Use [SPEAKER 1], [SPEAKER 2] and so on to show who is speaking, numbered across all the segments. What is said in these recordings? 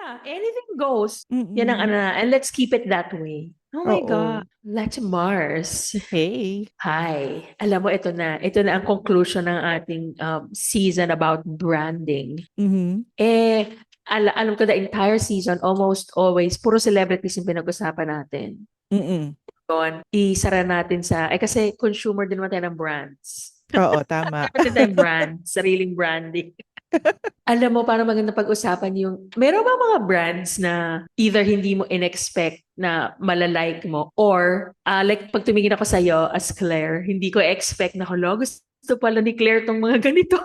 [SPEAKER 1] Yeah, anything goes. Yan ang
[SPEAKER 2] Mm.
[SPEAKER 1] ano na. And let's keep it that way. Oh my God.
[SPEAKER 2] Oo.
[SPEAKER 1] Let's Mars.
[SPEAKER 2] Hey.
[SPEAKER 1] Hi. Alam mo, ito na. Ito na ang conclusion ng ating season about branding.
[SPEAKER 2] Mhm.
[SPEAKER 1] Alam ko the entire season, almost always, puro celebrities yung pinag-usapan natin.
[SPEAKER 2] Mm.
[SPEAKER 1] Yun, isara natin kasi consumer din naman tayo ng brands.
[SPEAKER 2] Oo, tama.
[SPEAKER 1] Meron din tayong brand, sariling branding. Alam mo, para maganda pag-usapan meron ba mga brands na either hindi mo in-expect na malalike mo or like pag tumingin ako sa'yo as Claire, hindi ko expect na, hala, gusto pala ni Claire tong mga ganito.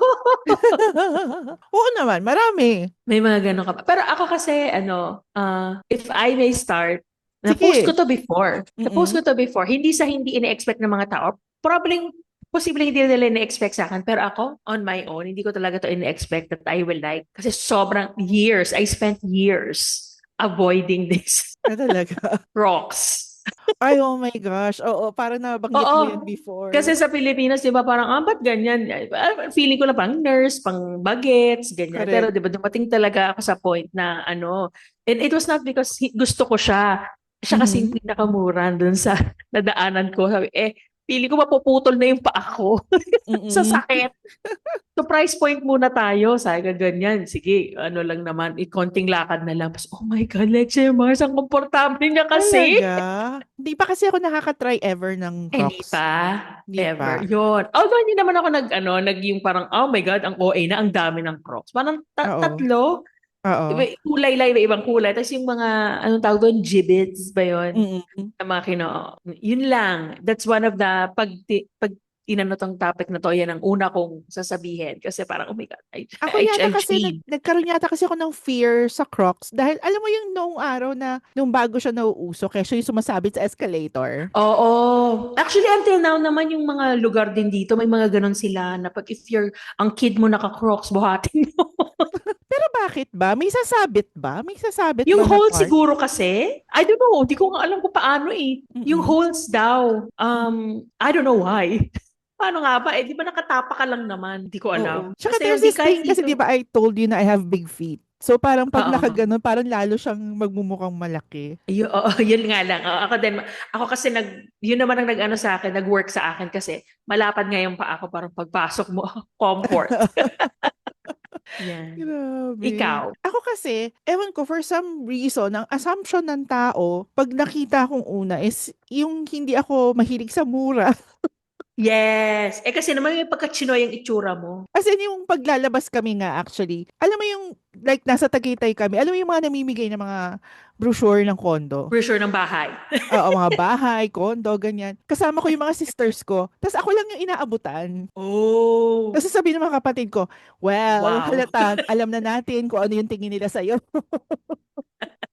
[SPEAKER 2] Oo naman, marami.
[SPEAKER 1] May mga ganun ka pa. Pero ako kasi, if I may start, na-post ko
[SPEAKER 2] Sige.
[SPEAKER 1] to before. Na-post
[SPEAKER 2] Mm.
[SPEAKER 1] ko to before. Hindi sa hindi ina-expect ng mga tao. Probably, posible hindi nila ina-expect sa akin. Pero ako, on my own, hindi ko talaga to ina-expect that I will like. Kasi sobrang years, I spent years avoiding this.
[SPEAKER 2] Talaga.
[SPEAKER 1] Rocks.
[SPEAKER 2] Ay, oh my gosh. Oo, parang nabanggit
[SPEAKER 1] Oo.
[SPEAKER 2] mo yan before.
[SPEAKER 1] Kasi sa Pilipinas, di ba, parang, ba't ganyan? Feeling ko na pang nurse, pang bagets, ganyan. Pero
[SPEAKER 2] Correct.
[SPEAKER 1] di ba, dumating talaga ako sa point na and it was not because gusto ko siya. Siya kasi yung
[SPEAKER 2] Mhm.
[SPEAKER 1] pinakamura dun sa nadaanan ko. Sabi, feeling ko mapuputol na yung paa ko sa
[SPEAKER 2] Mm.
[SPEAKER 1] sakit. So price point muna tayo. Sabi ka ganyan. Sige, ano lang naman, konting lakad na lang. Tapos, oh my God, Leche Mars, ang komportable niya kasi.
[SPEAKER 2] Talaga? Hindi pa kasi ako nakaka-try ever ng
[SPEAKER 1] Hindi
[SPEAKER 2] Crocs.
[SPEAKER 1] pa.
[SPEAKER 2] Hindi
[SPEAKER 1] Ever.
[SPEAKER 2] pa.
[SPEAKER 1] Yun. Although hindi naman ako nag yung parang, oh my God, ang OA na, ang dami ng Crocs. Parang
[SPEAKER 2] Oo.
[SPEAKER 1] tatlo.
[SPEAKER 2] Oo.
[SPEAKER 1] Kulay lang, iba-ibang kulay. Tapos yung mga, anong tawag doon, gibbets ba yun?
[SPEAKER 2] Mm.
[SPEAKER 1] Ang mga yun lang. That's one of the, pag inano tong topic na to, yan ang una kong sasabihin. Kasi parang, oh my God,
[SPEAKER 2] Ako yata kasi
[SPEAKER 1] HLG.
[SPEAKER 2] nagkaroon yata kasi ako ng fear sa Crocs dahil alam mo yung noong araw na nung bago siya nauuso kaya yung sumasabit sa escalator.
[SPEAKER 1] Oo. Actually, until now naman yung mga lugar din dito, may mga ganon sila na pag if ang kid mo naka-Crocs, buhatin mo.
[SPEAKER 2] Pero bakit ba? May sasabit ba? May sasabit
[SPEAKER 1] Yung
[SPEAKER 2] ba na
[SPEAKER 1] holes
[SPEAKER 2] part?
[SPEAKER 1] siguro kasi, I don't know, di ko nga alam kung paano eh. Yung
[SPEAKER 2] Mm.
[SPEAKER 1] holes daw, I don't know why. Paano nga ba? Di ba nakatapa ka lang naman? Di ko alam.
[SPEAKER 2] Oo. Tsaka
[SPEAKER 1] Basta
[SPEAKER 2] there's
[SPEAKER 1] yung di
[SPEAKER 2] this
[SPEAKER 1] kahit
[SPEAKER 2] thing kasi
[SPEAKER 1] dito.
[SPEAKER 2] 'di ba I told you na I have big feet. So parang pag
[SPEAKER 1] Oo.
[SPEAKER 2] nakaganon, parang lalo siyang magmumukhang malaki.
[SPEAKER 1] Oo, yun nga lang. Oo, ako din, ako kasi yun naman ang nag-ano sa akin, nag-work sa akin kasi malapad nga yung paa ko parang pagpasok mo, comfort. Yan.
[SPEAKER 2] Grabe.
[SPEAKER 1] Ikaw.
[SPEAKER 2] Ako kasi, ewan ko, for some reason, ang assumption ng tao, pag nakita akong una is yung hindi ako mahilig sa mura.
[SPEAKER 1] Yes. Kasi naman yung pagka-chinoy yung itsura mo.
[SPEAKER 2] As in, yung paglalabas kami nga actually, alam mo yung, like, nasa Tagaytay kami, alam mo yung mga namimigay ng mga brochure ng kondo?
[SPEAKER 1] For sure ng bahay.
[SPEAKER 2] Oo, mga bahay, kondo, ganyan. Kasama ko yung mga sisters ko. Tapos ako lang yung inaabutan.
[SPEAKER 1] Oh,
[SPEAKER 2] Tapos sasabihin ng mga kapatid ko, well,
[SPEAKER 1] wow.
[SPEAKER 2] halata, alam na natin kung ano yung tingin nila sa'yo.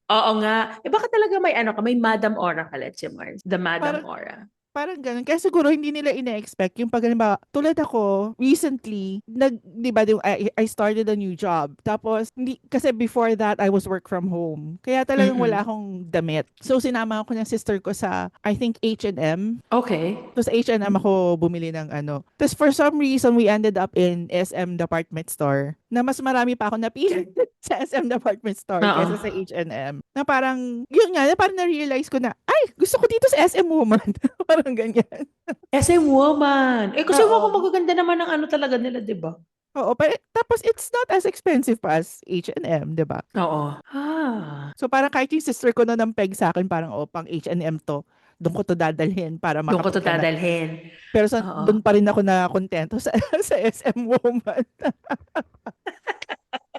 [SPEAKER 1] Oo nga. Baka talaga may Madam Aura ka, let's say, Mars. The Madam
[SPEAKER 2] Parang,
[SPEAKER 1] Aura.
[SPEAKER 2] parang ganun. Kaya siguro hindi nila ina-expect yung pag, halimbawa, tulad ako, recently, di ba, I started a new job. Tapos, hindi, kasi before that, I was work from home. Kaya talagang wala
[SPEAKER 1] Mm-mm.
[SPEAKER 2] akong damit. So, sinama ako ng sister ko sa, I think, H&M.
[SPEAKER 1] Okay.
[SPEAKER 2] So, sa H&M ako bumili ng ano. Tapos, for some reason, we ended up in SM department store na mas marami pa ako napili sa SM department store
[SPEAKER 1] Oo.
[SPEAKER 2] kaysa sa H&M. Na parang, yun nga, na parang na-realize ko na, ay, gusto ko dito sa SM Woman. Parang ganyan.
[SPEAKER 1] SM Woman. Kasi mukhang
[SPEAKER 2] Oo.
[SPEAKER 1] magaganda naman ng ano talaga nila, di ba?
[SPEAKER 2] Oo, pero tapos it's not as expensive pa as H&M, 'di ba?
[SPEAKER 1] Oo. Ah.
[SPEAKER 2] So parang kahit yung sister ko na ng peg sa akin, parang pang H&M to. Doon ko to dadalhin para
[SPEAKER 1] Doon ko to
[SPEAKER 2] makapagka na.
[SPEAKER 1] dadalhin.
[SPEAKER 2] Pero
[SPEAKER 1] Oo.
[SPEAKER 2] doon pa rin ako na kontento sa sa SM Woman.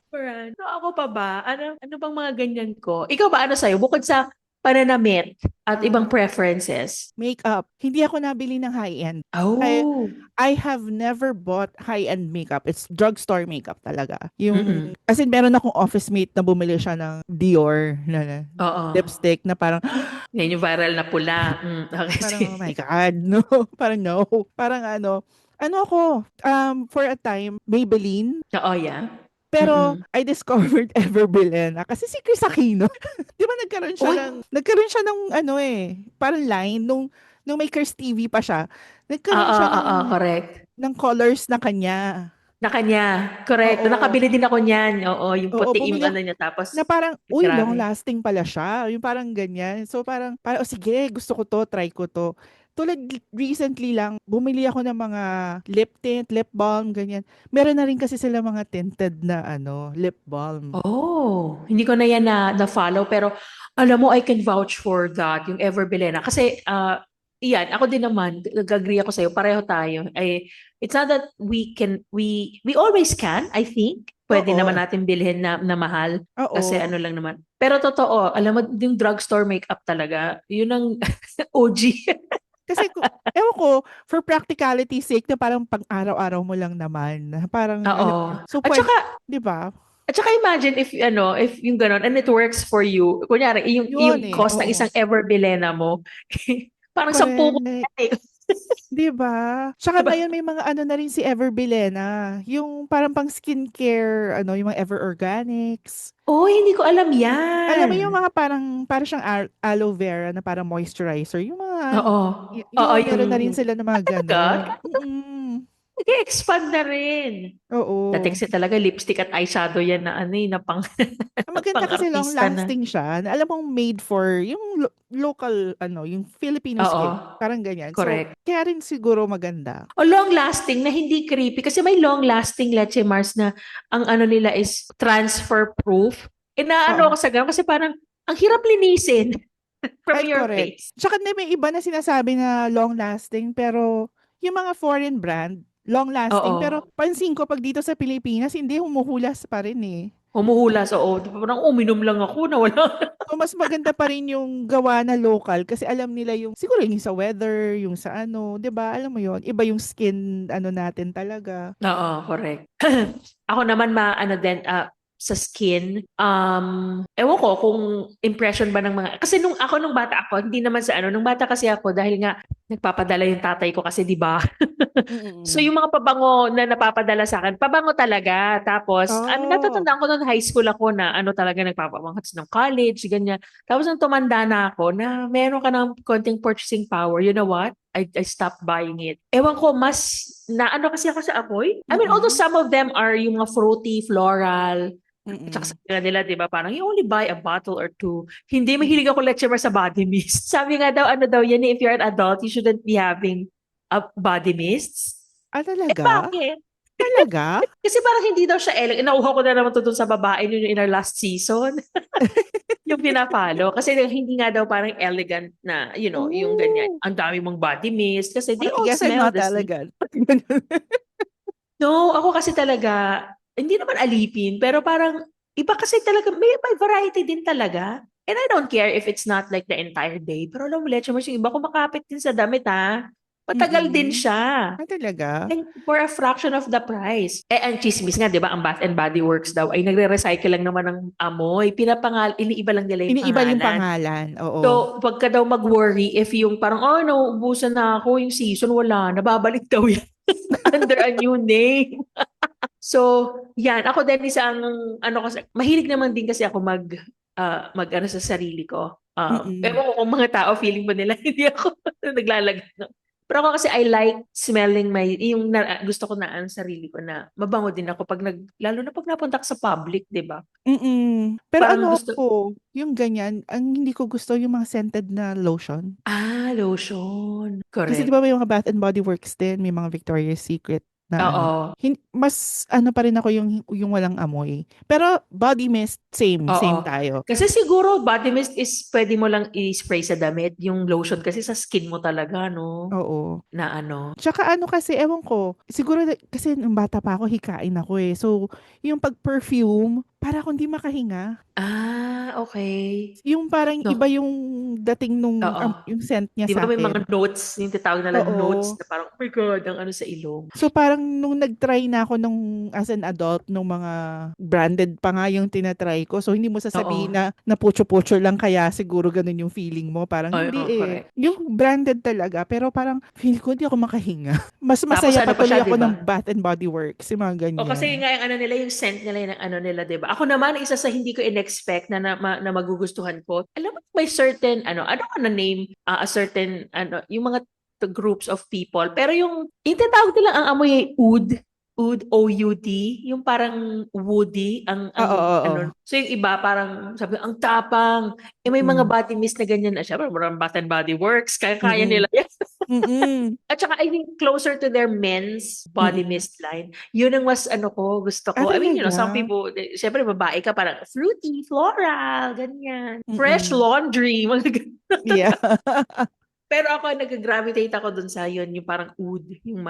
[SPEAKER 1] Alright. So ako pa ba? Ano bang mga ganyan ko? Ikaw ba ano sa'yo? Bukod sa pananamit at ibang preferences.
[SPEAKER 2] Makeup. Hindi ako nabili ng high-end. I
[SPEAKER 1] Oh.
[SPEAKER 2] I have never bought high-end makeup. It's drugstore makeup talaga.
[SPEAKER 1] Mm-mm.
[SPEAKER 2] Yung, as in, meron akong office mate na bumili siya ng Dior na
[SPEAKER 1] Oo.
[SPEAKER 2] lipstick na parang,
[SPEAKER 1] Yan yung viral na pula. Okay,
[SPEAKER 2] parang,
[SPEAKER 1] sige.
[SPEAKER 2] oh my God, no. Parang no. Parang ano ako, for a time, Maybelline.
[SPEAKER 1] Oo, yeah.
[SPEAKER 2] Pero
[SPEAKER 1] Mm-mm.
[SPEAKER 2] I discovered Everbelena kasi si Chris Aquino. 'Di ba
[SPEAKER 1] Uy!
[SPEAKER 2] nagkaroon siya ng ano parang line nung may Curse TV pa siya. Nagkaroon
[SPEAKER 1] Oo,
[SPEAKER 2] siya
[SPEAKER 1] oo, correct.
[SPEAKER 2] ng colors na kanya.
[SPEAKER 1] Na kanya, correct.
[SPEAKER 2] Oo.
[SPEAKER 1] Nakabili din ako niyan. Oo, yung
[SPEAKER 2] Oo,
[SPEAKER 1] puti yung
[SPEAKER 2] bumili ako
[SPEAKER 1] ano niya
[SPEAKER 2] na
[SPEAKER 1] tapos
[SPEAKER 2] parang, uy, long
[SPEAKER 1] grabe.
[SPEAKER 2] lasting pala siya. Yung parang ganyan. So parang, oh, sige, gusto ko to, try ko to. Tulad recently lang, bumili ako ng mga lip tint, lip balm, ganyan. Meron na rin kasi sila mga tinted na lip balm.
[SPEAKER 1] Oh, hindi ko na yan na-follow pero alam mo I can vouch for that yung Everbelena kasi iyan ako din naman nag-agree ako sa iyo pareho tayo ay it's not that we always can I think pwede naman
[SPEAKER 2] Oo,
[SPEAKER 1] natin bilhin na mahal kasi
[SPEAKER 2] oo.
[SPEAKER 1] ano lang naman pero totoo alam mo yung drugstore makeup talaga yun ang OG.
[SPEAKER 2] Kasi ewan ko, for practicality sake na parang pang araw-araw mo lang naman. Parang, alam
[SPEAKER 1] Oo.
[SPEAKER 2] mo yun. So,
[SPEAKER 1] At saka
[SPEAKER 2] pwede, di ba?
[SPEAKER 1] imagine if yung ganon and it works for you. Kunyari,
[SPEAKER 2] Yun
[SPEAKER 1] yung
[SPEAKER 2] eh,
[SPEAKER 1] cost ng
[SPEAKER 2] oo.
[SPEAKER 1] isang Everbilena mo, parang 10 ko
[SPEAKER 2] Correct.
[SPEAKER 1] yan eh.
[SPEAKER 2] 'Di ba? Tsaka
[SPEAKER 1] Diba?
[SPEAKER 2] ngayon may mga ano na rin si Everbilena, yung parang pang skincare, yung mga Ever Organics.
[SPEAKER 1] Oh, hindi ko alam
[SPEAKER 2] Alam mo yung
[SPEAKER 1] yan.
[SPEAKER 2] mga parang siyang aloe vera na parang moisturizer, yung mga
[SPEAKER 1] Oo. Oo,
[SPEAKER 2] yun meron na rin sila ng mga
[SPEAKER 1] talaga?
[SPEAKER 2] ganon. Mm.
[SPEAKER 1] Nag-expand na rin. Dating
[SPEAKER 2] Oo.
[SPEAKER 1] kasi talaga lipstick at eyeshadow yan na ano na pang,
[SPEAKER 2] Ang maganda
[SPEAKER 1] pang
[SPEAKER 2] kasi long
[SPEAKER 1] artista na.
[SPEAKER 2] lasting siya. Na alam mong made for yung local yung Filipino
[SPEAKER 1] Oo,
[SPEAKER 2] skin. Parang ganyan. So,
[SPEAKER 1] correct.
[SPEAKER 2] kaya rin siguro maganda.
[SPEAKER 1] O long lasting na hindi creepy kasi may long lasting Leche Mars na ang ano nila is transfer proof. Inaano
[SPEAKER 2] Oo.
[SPEAKER 1] ako sa ganun kasi parang ang hirap linisin from
[SPEAKER 2] Ay,
[SPEAKER 1] your
[SPEAKER 2] correct.
[SPEAKER 1] face.
[SPEAKER 2] Tsaka na may iba na sinasabi na long lasting pero yung mga foreign brand, long lasting pero
[SPEAKER 1] Oo.
[SPEAKER 2] pansin ko pag dito sa Pilipinas hindi humuhulas pa rin eh.
[SPEAKER 1] Humuhulas, oo. Parang uminom lang ako na wala.
[SPEAKER 2] So mas maganda pa rin yung gawa na local kasi alam nila yung siguro yung sa weather, yung sa 'di ba? Alam mo yon, iba yung skin natin talaga.
[SPEAKER 1] Oo, correct. Ako naman ano din sa skin, ewan ko kung impression ba ng mga, kasi nung bata ako, hindi naman sa ano, nung bata kasi ako, dahil nga nagpapadala yung tatay ko kasi, di ba? So
[SPEAKER 2] Mm.
[SPEAKER 1] yung mga pabango na napapadala sa akin, pabango talaga. Tapos,
[SPEAKER 2] Oh.
[SPEAKER 1] natatandaan ko noon high school ako na ano talaga nagpapabango ng college, ganyan. Tapos nung tumanda na ako, na meron ka ng konting purchasing power, you know what? I stopped buying it. Ewan ko, mas na ano kasi ako sa amoy. I mean, although
[SPEAKER 2] Mm.
[SPEAKER 1] some of them are yung mga fruity, floral, at saka
[SPEAKER 2] Mm.
[SPEAKER 1] sabi nga nila, di ba, parang you only buy a bottle or two. Hindi
[SPEAKER 2] Mm.
[SPEAKER 1] mahilig ako lecturer sa body mist. Sabi nga daw, ano daw yan, if you're an adult, you shouldn't be having body mists.
[SPEAKER 2] Ah,
[SPEAKER 1] Eh
[SPEAKER 2] talaga?
[SPEAKER 1] bakit?
[SPEAKER 2] Talaga?
[SPEAKER 1] Kasi parang hindi daw siya elegant. Nauha ko na naman to dun sa babae yun in our last season. Yung pinapalo. Kasi hindi nga daw parang elegant na, yung ganyan.
[SPEAKER 2] Oh.
[SPEAKER 1] Ang dami mong body mist. Kasi they
[SPEAKER 2] Well, I
[SPEAKER 1] all
[SPEAKER 2] guess I'm
[SPEAKER 1] smell
[SPEAKER 2] not
[SPEAKER 1] the same.
[SPEAKER 2] elegant.
[SPEAKER 1] No, ako kasi talaga, hindi naman alipin, pero parang iba kasi talaga, may variety din talaga. And I don't care if it's not like the entire day. Pero alam mo, Leche Mars, yung iba kumakapit din sa damit ha. Matagal din
[SPEAKER 2] Mm.
[SPEAKER 1] siya.
[SPEAKER 2] Ah, talaga?
[SPEAKER 1] And for a fraction of the price. Eh, ang chismis nga, di ba, ang Bath and Body Works daw ay nagre-recycle lang naman ng amoy. Iniiba lang nila yung
[SPEAKER 2] Iniiba yung
[SPEAKER 1] pangalan.
[SPEAKER 2] pangalan. Oo.
[SPEAKER 1] So, wag ka daw mag-worry if yung parang, oh, nauubusan na ako, yung season, wala, nababalik daw yan under a new name. So, yan. Ako din isang, ano kasi, mahilig naman din kasi ako ano sa sarili ko.
[SPEAKER 2] Mm.
[SPEAKER 1] Ewan ko kung mga tao, feeling mo nila, hindi ako naglalagay. No? Pero ako kasi I like smelling gusto ko na ang sarili ko na mabango din ako lalo na pag napunta ka sa public, di ba?
[SPEAKER 2] Mm. Pero
[SPEAKER 1] Parang
[SPEAKER 2] ano
[SPEAKER 1] gusto,
[SPEAKER 2] ako, yung ganyan, ang hindi ko gusto yung mga scented na lotion.
[SPEAKER 1] lotion.
[SPEAKER 2] Kasi di
[SPEAKER 1] Correct.
[SPEAKER 2] ba may mga Bath and Body Works din, may mga Victoria's Secret na
[SPEAKER 1] Oo.
[SPEAKER 2] mas ano pa rin ako yung walang amoy. Pero body mist, same
[SPEAKER 1] Oo.
[SPEAKER 2] tayo.
[SPEAKER 1] Kasi siguro body mist is pwede mo lang i-spray sa damit. Yung lotion kasi sa skin mo talaga, no?
[SPEAKER 2] Oo.
[SPEAKER 1] Na ano.
[SPEAKER 2] Tsaka ano kasi, ewan ko, siguro kasi nung bata pa ako, hikain ako eh. So, yung pag-perfume, para akong di makahinga.
[SPEAKER 1] Okay.
[SPEAKER 2] Yung parang iba
[SPEAKER 1] No.
[SPEAKER 2] yung dating nung,
[SPEAKER 1] Oo.
[SPEAKER 2] yung scent niya
[SPEAKER 1] Di
[SPEAKER 2] sa
[SPEAKER 1] ba may
[SPEAKER 2] akin.
[SPEAKER 1] mga notes, yung tinatawag nila notes
[SPEAKER 2] Oo.
[SPEAKER 1] na parang, oh my God, ang ano sa ilong.
[SPEAKER 2] So parang nung nag-try na ako nung as an adult nung mga branded pa nga yung tinatry ko. So hindi mo sasabihin
[SPEAKER 1] Oo.
[SPEAKER 2] na pucho-pucho lang kaya siguro ganun yung feeling mo. Parang
[SPEAKER 1] Ay,
[SPEAKER 2] hindi eh.
[SPEAKER 1] correct.
[SPEAKER 2] Yung branded talaga pero parang feel ko hindi ako makahinga. Mas
[SPEAKER 1] Tapos
[SPEAKER 2] masaya
[SPEAKER 1] ano
[SPEAKER 2] pa
[SPEAKER 1] pa siya,
[SPEAKER 2] tuloy
[SPEAKER 1] di
[SPEAKER 2] ako ng
[SPEAKER 1] ba?
[SPEAKER 2] Bath and Body Works. Yung mga
[SPEAKER 1] O kasi
[SPEAKER 2] ganyan.
[SPEAKER 1] nga yung ano nila, yung scent nila, yung ano nila, di ba? Ako naman, isa sa hindi ko in-expect na magugustuhan ko. Alam mo, may certain, I don't wanna name a certain, yung mga groups of people. Pero yung tinatawag nila ang amoy ay oud. Oud, O-U-D, yung parang woody,
[SPEAKER 2] Oo, oo.
[SPEAKER 1] ano. So yung iba parang sabi, ang tapang. Eh may mga
[SPEAKER 2] Mm,
[SPEAKER 1] body mist na ganyan na. Syempre, parang Bath and Body Works, kaya
[SPEAKER 2] mm,
[SPEAKER 1] nila yan.
[SPEAKER 2] mm,
[SPEAKER 1] At saka I think closer to their men's body
[SPEAKER 2] mm.
[SPEAKER 1] mist line. Yun ang mas ano ko, gusto
[SPEAKER 2] Ah,
[SPEAKER 1] ko. I mean, you know, some
[SPEAKER 2] talaga?
[SPEAKER 1] people, syempre babae ka parang fruity, floral, ganyan. Fresh
[SPEAKER 2] Mm.
[SPEAKER 1] laundry, mga ganyan.
[SPEAKER 2] Yeah.
[SPEAKER 1] Pero ako, nag-gravitate ako dun sa yun, yung parang oud, yung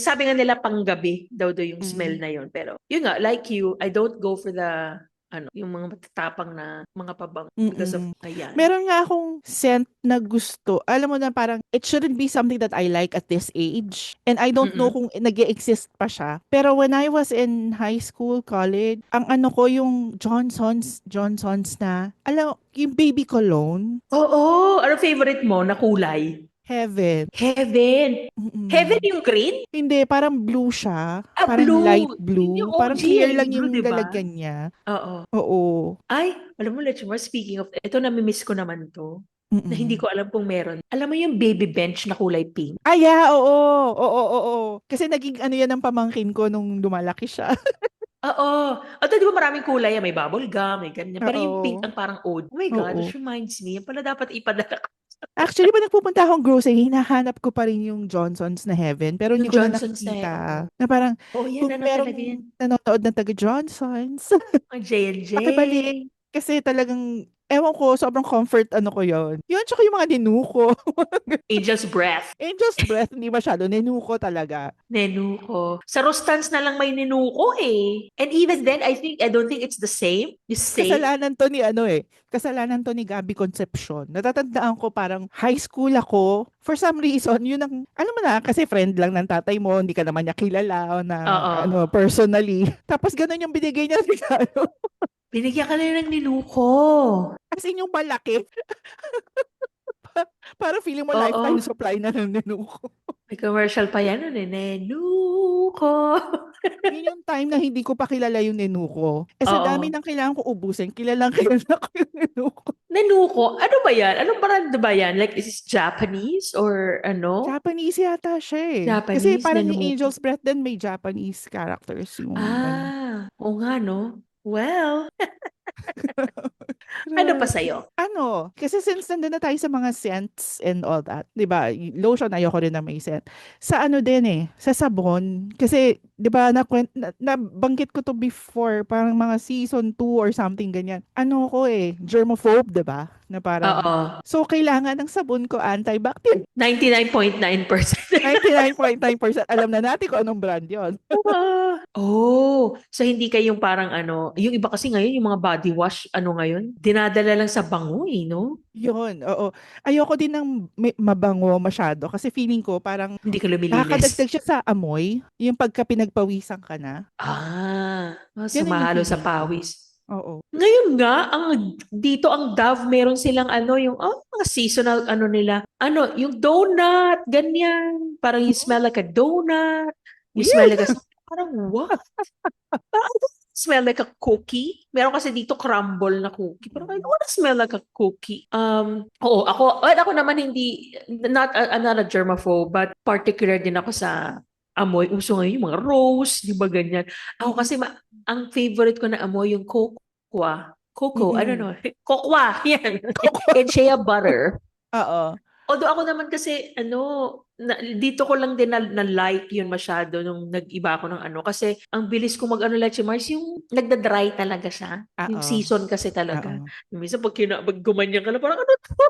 [SPEAKER 1] sabi nga nila panggabi daw yung smell
[SPEAKER 2] Mm,
[SPEAKER 1] na yun. Pero yun nga, like you, I don't go for the, yung mga matatapang na mga pabango because of,
[SPEAKER 2] mm.
[SPEAKER 1] ayan.
[SPEAKER 2] Meron nga akong scent na gusto. Alam mo na parang it shouldn't be something that I like at this age. And I don't know
[SPEAKER 1] Mm-mm.
[SPEAKER 2] kung nag-exist pa siya. Pero when I was in high school, college, ang ano ko yung Johnson's na, alam, yung baby cologne,
[SPEAKER 1] Oo, ano favorite mo na kulay?
[SPEAKER 2] heaven.
[SPEAKER 1] Heaven. Heaven
[SPEAKER 2] Mm.
[SPEAKER 1] yung green?
[SPEAKER 2] Hindi, parang blue siya.
[SPEAKER 1] Ah,
[SPEAKER 2] Parang light
[SPEAKER 1] blue. Yun yung
[SPEAKER 2] blue. Parang
[SPEAKER 1] OG
[SPEAKER 2] clear
[SPEAKER 1] eh,
[SPEAKER 2] lang
[SPEAKER 1] blue,
[SPEAKER 2] yung
[SPEAKER 1] di ba?
[SPEAKER 2] lalagyan niya.
[SPEAKER 1] Oo.
[SPEAKER 2] Oo.
[SPEAKER 1] Ay, alam mo, Lechmar, speaking of, ito nami-miss ko naman to, na hindi
[SPEAKER 2] Mm.
[SPEAKER 1] ko alam kung meron. Alam mo yung baby bench na kulay pink?
[SPEAKER 2] Ah, yeah, oo. Oo, oo, oo. Kasi naging ano yan ng pamangkin ko nung lumalaki siya.
[SPEAKER 1] Oo. Although di ba maraming kulay, may bubble gum, may ganyan. Pero yung pink
[SPEAKER 2] Oo.
[SPEAKER 1] ang parang oud. Oh my God,
[SPEAKER 2] Oo.
[SPEAKER 1] this reminds me. Yan pala dapat ipadala ko.
[SPEAKER 2] Actually, pag nagpupunta akong grocery, hinahanap ko pa rin yung Johnson's na Heaven. Pero hindi
[SPEAKER 1] Yung
[SPEAKER 2] ko na
[SPEAKER 1] Johnson's na,
[SPEAKER 2] nakikita. Na parang,
[SPEAKER 1] oh yan,
[SPEAKER 2] kung
[SPEAKER 1] ano talaga yan?
[SPEAKER 2] merong nanonood ng taga Johnson's,
[SPEAKER 1] Ang J&J.
[SPEAKER 2] pakibalik. Kasi talagang, ewan ko, sobrang comfort ano ko yon. Yun, tsaka yung mga ninuko.
[SPEAKER 1] Angel's Breath.
[SPEAKER 2] Angel's Breath, hindi masyado. Ninuko talaga.
[SPEAKER 1] Nenuko. Sa Rustans na lang may nenuko eh. And even
[SPEAKER 2] Kasi
[SPEAKER 1] then, I don't think it's the same. The same.
[SPEAKER 2] kasalanan to ni ano eh. Kasalanan to ni Gabby Concepcion. Natatandaan ko parang high school ako. For some reason, yun ang, alam mo na, kasi friend lang ng tatay mo, hindi ka naman niya kilala o na,
[SPEAKER 1] Oo.
[SPEAKER 2] ano, personally. Tapos ganun yung binigay niya ng regalo.
[SPEAKER 1] Binigyan ka na ng nenuko.
[SPEAKER 2] As in yung malaki. Para feeling mo lifetime
[SPEAKER 1] Oo.
[SPEAKER 2] supply na ng ninuko.
[SPEAKER 1] May commercial pa yan nun eh. Nenuko.
[SPEAKER 2] Yun yung time na hindi ko pa kilala yung ninuko. Eh sa dami
[SPEAKER 1] Oo.
[SPEAKER 2] ng kailangan ko ubusin, kilalang kilala ko yung ninuko.
[SPEAKER 1] Nenuko? Ano ba yan? Anong brand ba yan? Like, is this Japanese or ano?
[SPEAKER 2] Japanese yata siya eh. Kasi
[SPEAKER 1] Japanese,
[SPEAKER 2] parang yung
[SPEAKER 1] nenuko.
[SPEAKER 2] Angel's Breath din may Japanese characters yung ano.
[SPEAKER 1] Oo nga no. Well, ano pa
[SPEAKER 2] Grabe.
[SPEAKER 1] sa'yo?
[SPEAKER 2] Ano, kasi since nandun na tayo sa mga scents and all that, 'di ba? Lotion ayoko rin na may scent. Sa ano din eh, sa sabon kasi 'di ba nabanggit ko to before, parang mga season 2 or something ganyan. Ano ko eh, germaphobe, 'di ba? Na parang
[SPEAKER 1] Oo.
[SPEAKER 2] so kailangan ng sabon ko antibacterial.
[SPEAKER 1] 99.9%.
[SPEAKER 2] 99.9% alam na natin kung anong brand 'yon.
[SPEAKER 1] Oh, so hindi kayong parang yung iba kasi ngayon, yung mga body wash, ngayon, dinadala lang sa bango eh, no?
[SPEAKER 2] Yun, oo. Ayoko din ng mabango masyado kasi feeling ko parang
[SPEAKER 1] Hindi ka lumilinis.
[SPEAKER 2] nakakadagdag siya sa amoy, yung pagka pinagpawisan ka na. Ganun yung
[SPEAKER 1] Sumahalo sa
[SPEAKER 2] feeling ko.
[SPEAKER 1] pawis.
[SPEAKER 2] Oo.
[SPEAKER 1] Ngayon nga, dito ang Dove, meron silang yung mga seasonal nila. Yung donut, ganyan. Parang you
[SPEAKER 2] Mm,
[SPEAKER 1] smell like a donut. You smell
[SPEAKER 2] weird.
[SPEAKER 1] like a, parang what? Parang I don't smell like a cookie. Meron kasi dito crumble na cookie. Pero I don't wanna smell like a cookie. Oo, ako naman hindi, I'm not a germaphobe, but particular din ako sa amoy. Uso ngayon yung mga rose, di ba ganyan. Ako
[SPEAKER 2] Mm-mm.
[SPEAKER 1] kasi ang favorite ko na amoy yung cocoa, I don't
[SPEAKER 2] Mm-mm.
[SPEAKER 1] know. Cocoa, yan. And shea butter.
[SPEAKER 2] Oo.
[SPEAKER 1] Although ako naman kasi, dito ko lang din na-like yun masyado nung nag-iba ako ng kasi ang bilis ko Leche Mars, yung nagda-dry talaga siya. Yung
[SPEAKER 2] Oo.
[SPEAKER 1] season kasi talaga.
[SPEAKER 2] Oo.
[SPEAKER 1] Yung minsan pag gumanyan ka na, parang ano to?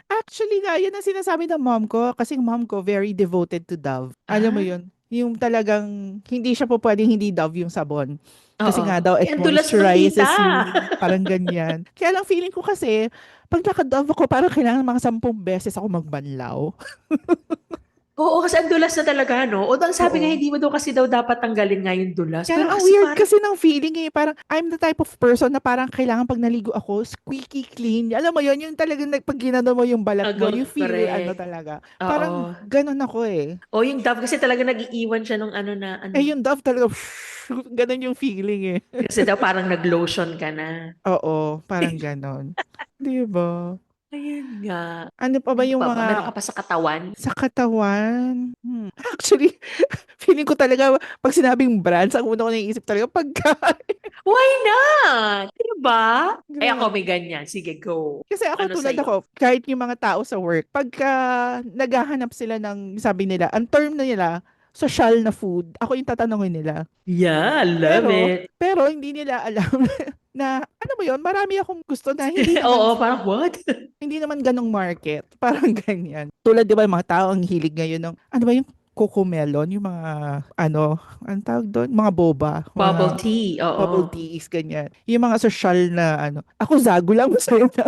[SPEAKER 2] Actually nga, yun ang sinasabi ng mom ko. Kasi yung mom ko, very devoted to Dove. Alam mo
[SPEAKER 1] Ah,
[SPEAKER 2] yun? Yung talagang, hindi siya po pwedeng hindi Dove yung sabon. Kasi
[SPEAKER 1] oo.
[SPEAKER 2] nga daw,
[SPEAKER 1] Eh,
[SPEAKER 2] it
[SPEAKER 1] ang dulas ng tita.
[SPEAKER 2] moisturizes you. Parang ganyan. Kaya lang feeling ko kasi, pag naka-Dove ako, parang kailangan mga 10 beses ako magbanlaw.
[SPEAKER 1] Oo, kasi ang dulas na talaga, no? O ang sabi nga,
[SPEAKER 2] Oo.
[SPEAKER 1] hindi mo daw kasi dapat tanggalin nga yung dulas.
[SPEAKER 2] Kaya
[SPEAKER 1] Pero
[SPEAKER 2] ang
[SPEAKER 1] kasi
[SPEAKER 2] weird
[SPEAKER 1] parang,
[SPEAKER 2] kasi ng feeling eh. Parang I'm the type of person na parang kailangan pag naligo ako, squeaky clean. Alam mo yun, yung talagang pag ginano mo yung balat mo, you feel ano
[SPEAKER 1] correct.
[SPEAKER 2] talaga. Parang
[SPEAKER 1] Oo.
[SPEAKER 2] ganun ako eh.
[SPEAKER 1] O yung Dove kasi talaga nag-iiwan siya nung
[SPEAKER 2] Eh yung Dove talaga, ganun yung feeling eh.
[SPEAKER 1] kasi daw parang nag-lotion ka na.
[SPEAKER 2] Oo, parang ganun. Di ba?
[SPEAKER 1] Ayun nga.
[SPEAKER 2] Ano pa ba
[SPEAKER 1] Ano
[SPEAKER 2] yung
[SPEAKER 1] pa ba? Meron
[SPEAKER 2] mga
[SPEAKER 1] ka pa sa katawan?
[SPEAKER 2] sa katawan? Actually, feeling ko talaga pag sinabing brands, ang una ko naiisip talaga pagkain.
[SPEAKER 1] Why not? Diba? Ay, ako may
[SPEAKER 2] Grabe.
[SPEAKER 1] ganyan. Sige, go.
[SPEAKER 2] Kasi ako
[SPEAKER 1] Ano
[SPEAKER 2] tulad
[SPEAKER 1] sa'yo?
[SPEAKER 2] ako, kahit yung mga tao sa work, pagka naghahanap sila ng, sabi nila, ang term na nila, social na food, ako yung tatanungin nila.
[SPEAKER 1] Yeah, love
[SPEAKER 2] Pero,
[SPEAKER 1] it.
[SPEAKER 2] pero hindi nila alam na, ano mo yun, marami akong gusto na hindi naman,
[SPEAKER 1] Oo, parang what?
[SPEAKER 2] hindi naman ganong market. Parang ganyan. Tulad, di ba, yung mga tao ang hilig ngayon ng, ano ba yung cocomelon, yung mga, ano tawag doon? Mga boba, mga
[SPEAKER 1] Bubble tea,
[SPEAKER 2] bubble
[SPEAKER 1] oo.
[SPEAKER 2] teas, ganyan. Yung mga social na, ako zago lang, masaya na.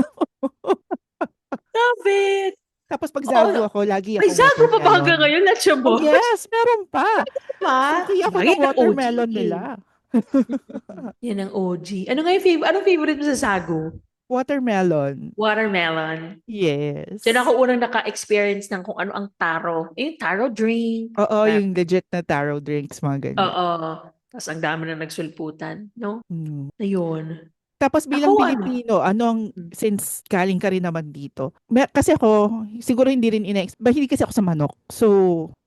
[SPEAKER 1] Love it.
[SPEAKER 2] Tapos pag zago
[SPEAKER 1] Oo,
[SPEAKER 2] ako, lagi
[SPEAKER 1] may
[SPEAKER 2] ako
[SPEAKER 1] zago pa ba hanggang
[SPEAKER 2] watermelon.
[SPEAKER 1] ngayon? Let's your
[SPEAKER 2] Oh
[SPEAKER 1] boss.
[SPEAKER 2] yes, meron pa.
[SPEAKER 1] Diba?
[SPEAKER 2] Suki ako ng
[SPEAKER 1] Yan ang OG.
[SPEAKER 2] watermelon nila.
[SPEAKER 1] Yan ang OG. Ano nga yung favorite? Anong favorite mo sa sago?
[SPEAKER 2] Watermelon.
[SPEAKER 1] Watermelon. Diyan ako
[SPEAKER 2] Yes.
[SPEAKER 1] unang naka-experience ng kung ano ang taro. Eh, yung taro drink.
[SPEAKER 2] Oo, yung legit na taro drinks, mga ganyan.
[SPEAKER 1] Oo. Tapos ang dami na nagsulputan, no?
[SPEAKER 2] Mm.
[SPEAKER 1] Ayun.
[SPEAKER 2] Tapos
[SPEAKER 1] Ako
[SPEAKER 2] bilang
[SPEAKER 1] ano?
[SPEAKER 2] Pilipino, since galing ka rin naman dito, kasi ako, siguro hindi rin mahilig kasi ako sa manok. So,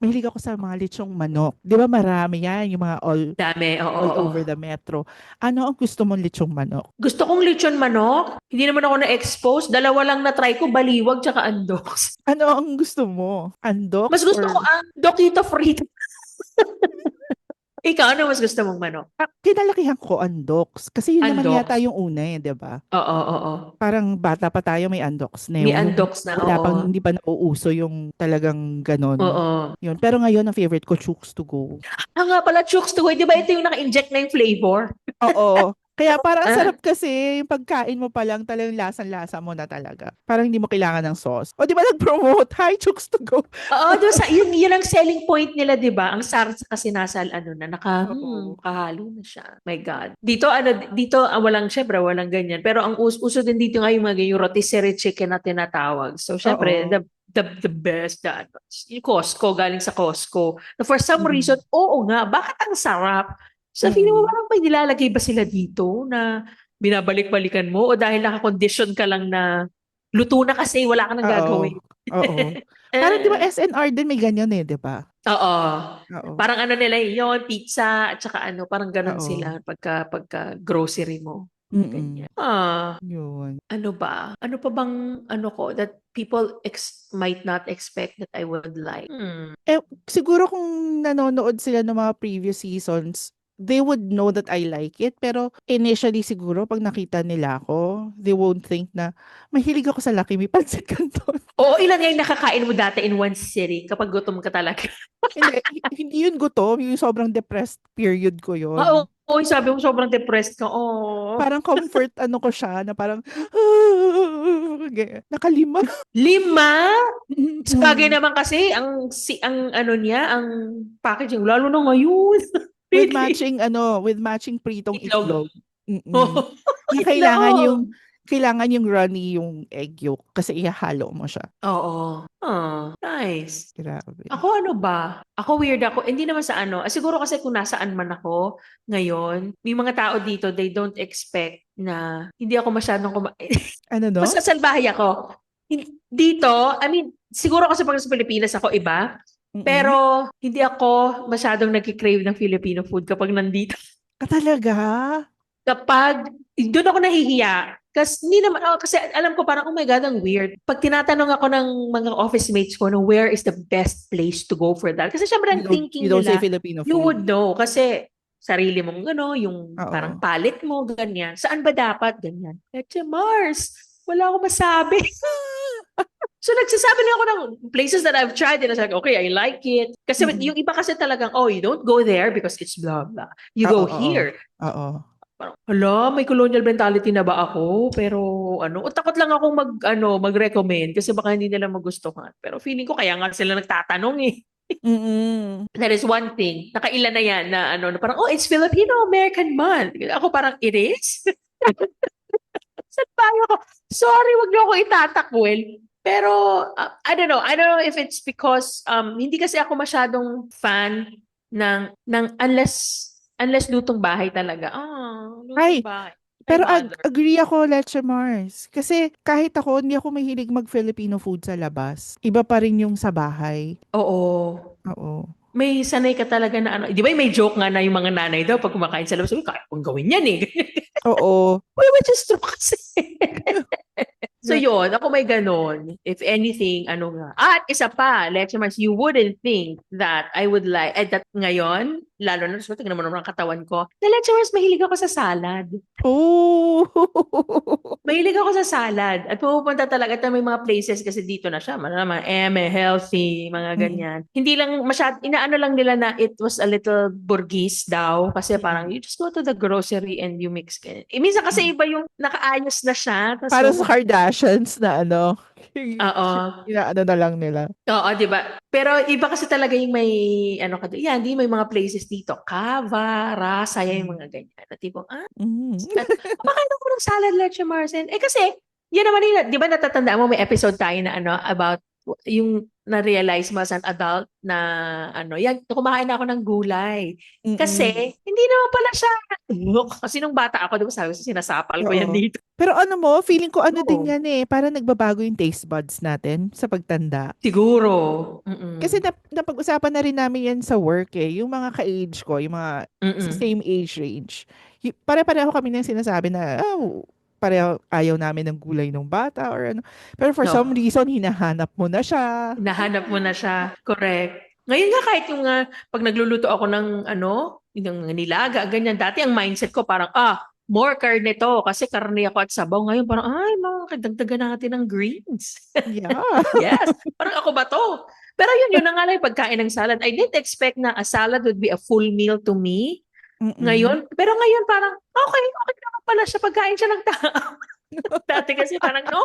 [SPEAKER 2] mahilig ako sa mga lechong manok. Di ba marami yan, yung mga
[SPEAKER 1] Dami, oo,
[SPEAKER 2] all
[SPEAKER 1] oo.
[SPEAKER 2] over the metro. Ano ang gusto mong lechong manok?
[SPEAKER 1] Gusto kong lechon manok. Hindi naman ako na-expose. Dalawa lang na try ko, baliwag tsaka andoks.
[SPEAKER 2] Ano ang gusto mo?
[SPEAKER 1] Mas
[SPEAKER 2] Andoks
[SPEAKER 1] gusto ko
[SPEAKER 2] or
[SPEAKER 1] ang Dokito Frito. Ikaw, ano mas gusto mong manok?
[SPEAKER 2] kinalakihan ko andoks? Kasi yun naman yata
[SPEAKER 1] Andoks.
[SPEAKER 2] yung una eh, di ba?
[SPEAKER 1] Oo, oo.
[SPEAKER 2] Parang bata pa tayo may andoks na
[SPEAKER 1] May
[SPEAKER 2] yung
[SPEAKER 1] andoks na,
[SPEAKER 2] wala pang,
[SPEAKER 1] oo.
[SPEAKER 2] hindi pa nauuso yung talagang ganon.
[SPEAKER 1] Oo.
[SPEAKER 2] Yun. Pero ngayon, ang favorite ko, Chooks to go.
[SPEAKER 1] Ah nga pala, Chooks to go. Di ba ito yung naka-inject na yung flavor?
[SPEAKER 2] Oo. Kaya parang ang
[SPEAKER 1] Ah?
[SPEAKER 2] sarap kasi yung pagkain mo pa lang talagang lasang-lasa mo na talaga. Parang hindi mo kailangan ng sauce. O di ba nag-promote? Hi, Chooks to go.
[SPEAKER 1] Oo, doon sa, yun ang selling point nila, di ba? Ang sarap kasi nasa, ano na,
[SPEAKER 2] Oo.
[SPEAKER 1] kahalo na siya. My God. Dito, walang, syempre, walang ganyan. Pero ang uso din dito nga yung mga yung rotisserie chicken na tinatawag. So, syempre,
[SPEAKER 2] Oo.
[SPEAKER 1] the best, yung Costco, galing sa Costco. Na for some
[SPEAKER 2] Mm.
[SPEAKER 1] reason, oo nga, bakit ang sarap? So, feeling mo
[SPEAKER 2] Mm.
[SPEAKER 1] parang may nilalagay ba sila dito na binabalik-balikan mo o dahil nakakondition ka lang na luto na kasi, wala ka nang
[SPEAKER 2] Oo.
[SPEAKER 1] gagawin.
[SPEAKER 2] Oo. Parang di ba SNR din may ganyan eh, di ba?
[SPEAKER 1] Oo.
[SPEAKER 2] Oo.
[SPEAKER 1] Parang ano nila yon pizza at saka ano, parang ganun
[SPEAKER 2] Oo.
[SPEAKER 1] sila pagka grocery mo.
[SPEAKER 2] Mm.
[SPEAKER 1] Ganyan. Ah,
[SPEAKER 2] Yun.
[SPEAKER 1] ano ba? Ano pa bang ano ko that people might not expect that I would like?
[SPEAKER 2] Eh, siguro kung nanonood sila ng mga previous seasons, they would know that I like it. Pero initially siguro, pag nakita nila ako, they won't think na mahilig ako sa Lucky Me Pancit Canton.
[SPEAKER 1] Oo, ilan nga yung nakakain mo dati in one city kapag gutom ka talaga?
[SPEAKER 2] Hindi, hindi yun gutom. Yung sobrang depressed period ko
[SPEAKER 1] Oo,
[SPEAKER 2] yun.
[SPEAKER 1] oo, sabi mo sobrang depressed ka. Oh.
[SPEAKER 2] Parang comfort ano ko siya na parang ganyan. Nakalima.
[SPEAKER 1] 5? Sabagay
[SPEAKER 2] Mm.
[SPEAKER 1] naman kasi ang ano niya, ang packaging lalo na ngayon. Really?
[SPEAKER 2] With matching pritong
[SPEAKER 1] Itlog.
[SPEAKER 2] itlog. Mm.
[SPEAKER 1] Oh,
[SPEAKER 2] Kaya
[SPEAKER 1] itlog.
[SPEAKER 2] kailangan yung runny yung egg yolk kasi ihalo mo siya.
[SPEAKER 1] Oo. Oh, nice.
[SPEAKER 2] Grabe.
[SPEAKER 1] Ako ano ba? Ako weird ako. Hindi naman sa ano. Siguro kasi kung nasaan man ako ngayon, may mga tao dito, they don't expect na hindi ako masyadong
[SPEAKER 2] Ano
[SPEAKER 1] Mas
[SPEAKER 2] no?
[SPEAKER 1] salbahe ako. Dito, I mean, siguro kasi pag sa Pilipinas ako iba,
[SPEAKER 2] Mm.
[SPEAKER 1] pero hindi ako masyadong nagki-crave ng Filipino food kapag nandito.
[SPEAKER 2] Talaga?
[SPEAKER 1] Kapag doon ako nahihiya. Kasi hindi naman, kasi alam ko parang, oh my God, ang weird. Pag tinatanong ako ng mga office mates ko na where is the best place to go for that? Kasi syempre ang
[SPEAKER 2] You
[SPEAKER 1] thinking
[SPEAKER 2] don't say
[SPEAKER 1] nila,
[SPEAKER 2] Filipino
[SPEAKER 1] you
[SPEAKER 2] food.
[SPEAKER 1] would know. Kasi sarili mong yung parang
[SPEAKER 2] Oo.
[SPEAKER 1] palate mo, ganyan. Saan ba dapat? Ganyan. Leche Mars. Wala akong masabi. So nagsasabi lang ako ng places that I've tried and I was like, okay, I like it. Kasi
[SPEAKER 2] Mm.
[SPEAKER 1] yung iba kasi talagang, oh, you don't go there because it's blah, blah. You
[SPEAKER 2] Oo,
[SPEAKER 1] go
[SPEAKER 2] oo.
[SPEAKER 1] here.
[SPEAKER 2] Oo.
[SPEAKER 1] Parang, hala, may colonial mentality na ba ako? Pero takot lang akong mag-recommend kasi baka hindi nila magustuhan. Pero feeling ko kaya nga sila nagtatanong eh.
[SPEAKER 2] Mm.
[SPEAKER 1] That is one thing. Nakailan na yan na na parang, oh, it's Filipino-American month. Ako parang, it is? Saan ba ako? Sorry, wag niyo ako itatakwil. Pero, I don't know. I don't know if it's because, hindi kasi ako masyadong fan ng unless lutong bahay talaga. Ah, lutong
[SPEAKER 2] Ay,
[SPEAKER 1] bahay.
[SPEAKER 2] Pero
[SPEAKER 1] mother.
[SPEAKER 2] agree ako, Leche Mars. Kasi kahit ako, hindi ako mahilig mag-Filipino food sa labas. Iba pa rin yung sa bahay.
[SPEAKER 1] Oo.
[SPEAKER 2] Oo.
[SPEAKER 1] May sanay ka talaga na ano. Di ba may joke nga na yung mga nanay daw pag kumakain sa labas, sabi, kaya kong gawin yan eh.
[SPEAKER 2] Oo.
[SPEAKER 1] Well, which is true kasi. So yun, ako may ganon. If anything, ano nga. At isa pa, Lechemars, you wouldn't think that I would like, that ngayon, lalo na, so tingnan mo naman ang katawan ko, na Lechemars, mahilig ako sa salad.
[SPEAKER 2] Oh.
[SPEAKER 1] Mahilig ako sa salad. At pumupunta talaga at may mga places kasi dito na siya. Mga healthy, mga
[SPEAKER 2] Mm,
[SPEAKER 1] ganyan. Hindi lang inaano lang nila na it was a little burgis daw. Kasi parang
[SPEAKER 2] mm,
[SPEAKER 1] you just go to the grocery and you mix it. Minsan kasi
[SPEAKER 2] mm.
[SPEAKER 1] iba yung nakaayos na siya. Tapos
[SPEAKER 2] Para sa Kardashians na ano,
[SPEAKER 1] oo.
[SPEAKER 2] inaano na lang nila.
[SPEAKER 1] Oo, 'di ba? Pero iba kasi talaga yung may ano ka yan, di may mga places dito, Cava, Rasa, yan yung
[SPEAKER 2] Mm.
[SPEAKER 1] mga ganyan. Na tipong,
[SPEAKER 2] Mm.
[SPEAKER 1] at kumakain ako ng salad leche Marcel. Eh kasi, yan naman yun, di ba natatandaan mo may episode tayo na ano about yung na-realize mo as an adult na ano, yan, kumakain ako ng gulay. Kasi,
[SPEAKER 2] Mm.
[SPEAKER 1] hindi naman pala siya, kasi nung bata ako, di ba sabi ko, sinasapal ko yan
[SPEAKER 2] Oo.
[SPEAKER 1] dito.
[SPEAKER 2] Pero ano mo, feeling ko ano din
[SPEAKER 1] Oo.
[SPEAKER 2] yan eh, para nagbabago yung taste buds natin sa pagtanda.
[SPEAKER 1] Siguro.
[SPEAKER 2] Kasi
[SPEAKER 1] Mm-mm.
[SPEAKER 2] napag-usapan na rin namin yan sa work eh, yung mga ka-age ko, yung mga sa
[SPEAKER 1] Mm-mm.
[SPEAKER 2] same age range. Pare-pareho kami nang sinasabi na, oh, pareho ayaw namin ng gulay ng bata or ano. Pero for some
[SPEAKER 1] No.
[SPEAKER 2] reason, hinahanap mo na siya.
[SPEAKER 1] Hinahanap mo na siya. Correct. Ngayon nga kahit yung pag nagluluto ako ng ano, yung nilaga, ganyan. Dati ang mindset ko parang, more karne to kasi karne ako at sabaw. Ngayon parang, ay, makakadagdagan natin ng greens.
[SPEAKER 2] Yeah.
[SPEAKER 1] Yes, parang ako ba to? Pero yun na nga lang yung pagkain ng salad. I didn't expect na a salad would be a full meal to me
[SPEAKER 2] Mm-mm.
[SPEAKER 1] ngayon. Pero ngayon parang, okay, okay naman pala siya pagkain siya ng tao. Dati kasi parang, no.